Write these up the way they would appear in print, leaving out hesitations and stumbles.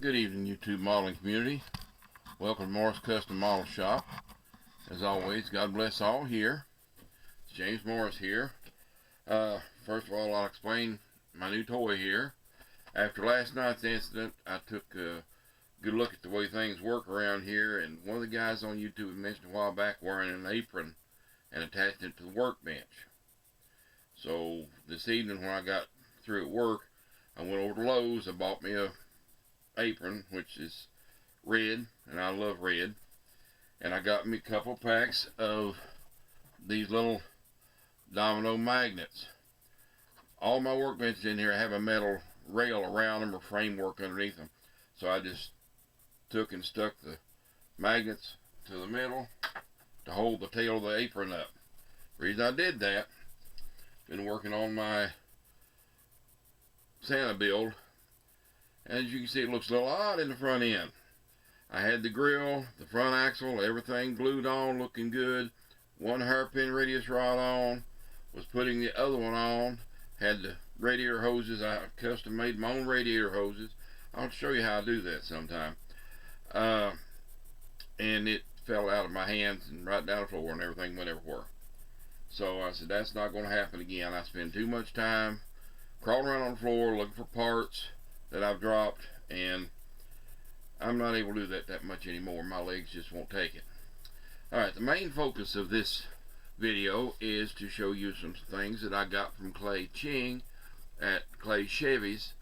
Good evening, YouTube modeling community. Welcome to Morris Custom Model Shop. As always, God bless all here. It's James Morris here. First of all, I'll explain my new toy here. After last night's incident, I took a good look at the way things work around here, and one of the guys on YouTube mentioned a while back wearing an apron and attaching it to the workbench. So this evening when I got through at work, I went over to Lowe's. I bought me a apron, which is red, and I love red, and I got me a couple packs of these little domino magnets. All my workbenches in here have a metal rail around them or framework underneath them, so I just took and stuck the magnets to the middle to hold the tail of the apron up. The reason I did that, been working on my Santa build. As you can see, it looks a little odd in the front end. I had the grill, the front axle, everything glued on, looking good. One hairpin radius rod on. Was putting the other one on. Had the radiator hoses. I custom made my own radiator hoses. I'll show you how I do that sometime. And it fell out of my hands and right down the floor, and everything went everywhere. So I said, that's not going to happen again. I spend too much time crawling around on the floor looking for parts that I've dropped, and I'm not able to do that much anymore. My legs just won't take it. Alright, the main focus of this video is to show you some things that I got from Clay Ching at Clayschevys.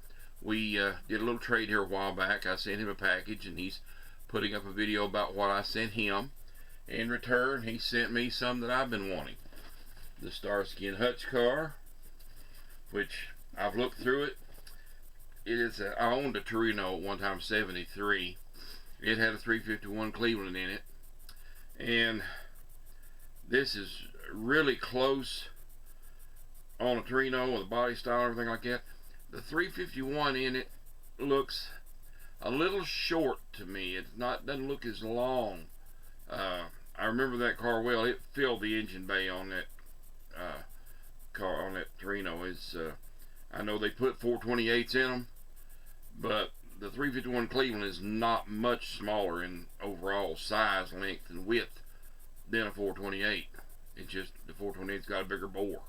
We did a little trade here a while back. I sent him a package, and he's putting up a video about what I sent him. In return, he sent me some that I've been wanting. The Starskin Hutch car, which I've looked through it. I owned a Torino at one time, 73. It had a 351 Cleveland in it, and this is really close on a Torino with a body style and everything like that. The 351 in it looks a little short to me. Doesn't look as long. I remember that car well. It filled the engine bay on that car, on that Torino. I know they put 428s in them, but the 351 Cleveland is not much smaller in overall size, length, and width than a 428. It's just the 428's got a bigger bore.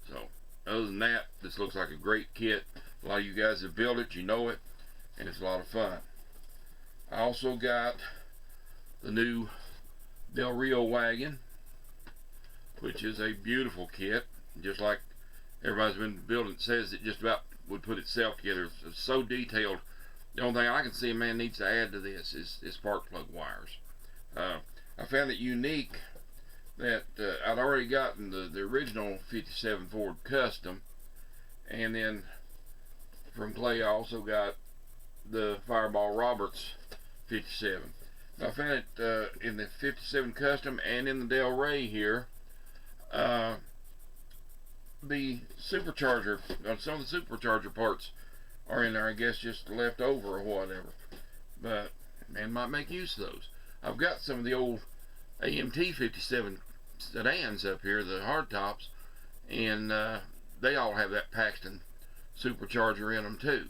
So other than that, this looks like a great kit. A lot of you guys have built it, you know it, and it's a lot of fun. I also got the new Del Rio wagon, which is a beautiful kit, just like everybody's been building. It says it just about would put itself together. It's so detailed. The only thing I can see a man needs to add to this is spark plug wires. I found it unique that I'd already gotten the original 57 Ford Custom, and then from Clay I also got the Fireball Roberts 57. I found it in the 57 Custom and in the Del Rey here. The supercharger, some of the supercharger parts are in there, I guess just left over or whatever, but man might make use of those. I've got some of the old AMT 57 sedans up here, the hardtops, and they all have that Paxton supercharger in them too,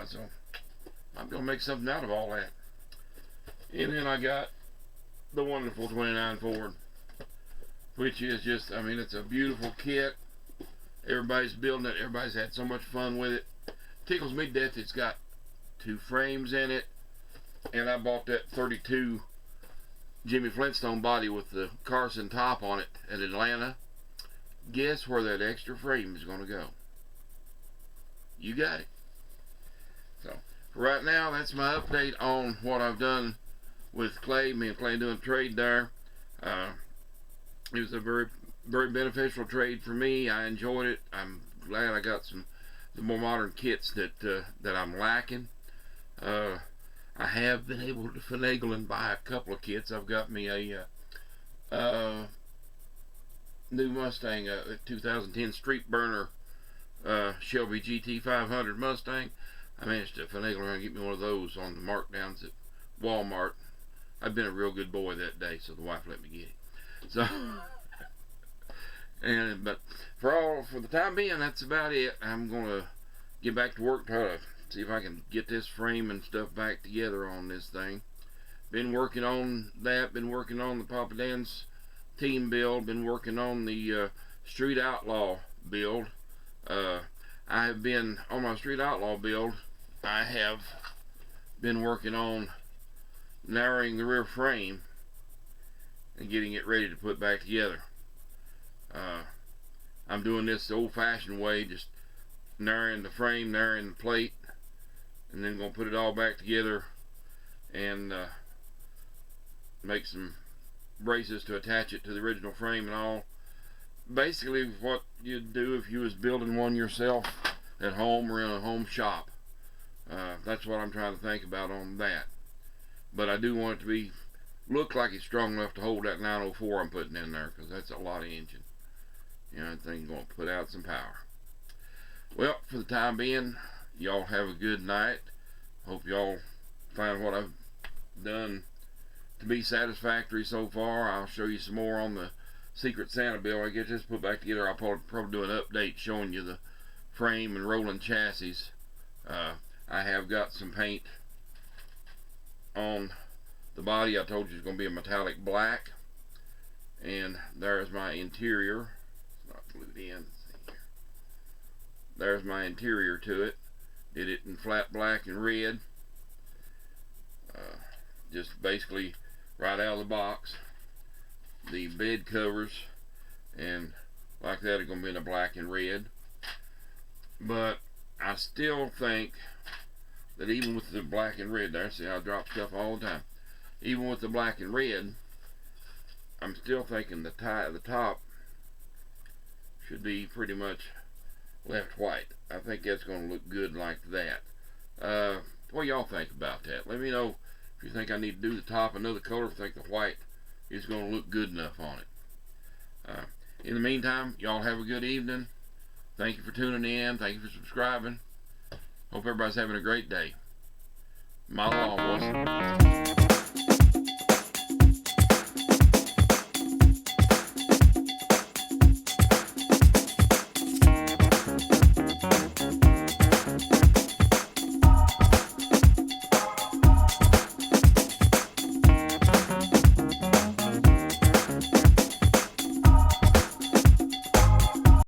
so I'm gonna make something out of all that. And then I got the wonderful 29 Ford, which is just, I mean, it's a beautiful kit. Everybody's building it. Everybody's had so much fun with it. Tickles me to death. It's got 2 frames in it, and I bought that 32 Jimmy Flintstone body with the Carson top on it at Atlanta, guess where that extra frame is going to go? You got it. So, for right now, that's my update on what I've done with Clay. Me and Clay doing a trade there. It was a very, very beneficial trade for me. I enjoyed it. I'm glad I got the more modern kits that I'm lacking. I have been able to finagle and buy a couple of kits. I've got me a new Mustang, a 2010 Street Burner Shelby GT 500 Mustang. I managed to finagle around and get me one of those on the markdowns at Walmart. I've been a real good boy that day, so the wife let me get it. So, but for the time being, that's about it. I'm gonna get back to work, try to see if I can get this frame and stuff back together on this thing. Been working on that. Been working on the Papa Dan's team build. Been working on the Street Outlaw build. I have been on my Street Outlaw build. I have been working on narrowing the rear frame and getting it ready to put back together. I'm doing this the old-fashioned way, just narrowing the frame, narrowing the plate, and then going to put it all back together and make some braces to attach it to the original frame and all. Basically what you'd do if you was building one yourself at home or in a home shop. That's what I'm trying to think about on that. But I do want it to look like it's strong enough to hold that 904 I'm putting in there, because that's a lot of engine. You know, that thing's going to put out some power. Well, for the time being, y'all have a good night. Hope y'all find what I've done to be satisfactory so far. I'll show you some more on the Secret Santa build. I get this put back together. I'll probably do an update showing you the frame and rolling chassis. I have got some paint on the body. I told you it's going to be a metallic black. And there's my interior. It's not glued in. There's my interior to it. Did it in flat black and red. Just basically right out of the box. The bed covers and like that are going to be in a black and red. But I still think that even with the black and red there, see, I drop stuff all the time. Even with the black and red, I'm still thinking the top should be pretty much left white. I think that's going to look good like that. What y'all think about that? Let me know if you think I need to do the top another color, if you think the white is going to look good enough on it. In the meantime, y'all have a good evening. Thank you for tuning in. Thank you for subscribing. Hope everybody's having a great day. My lawn was.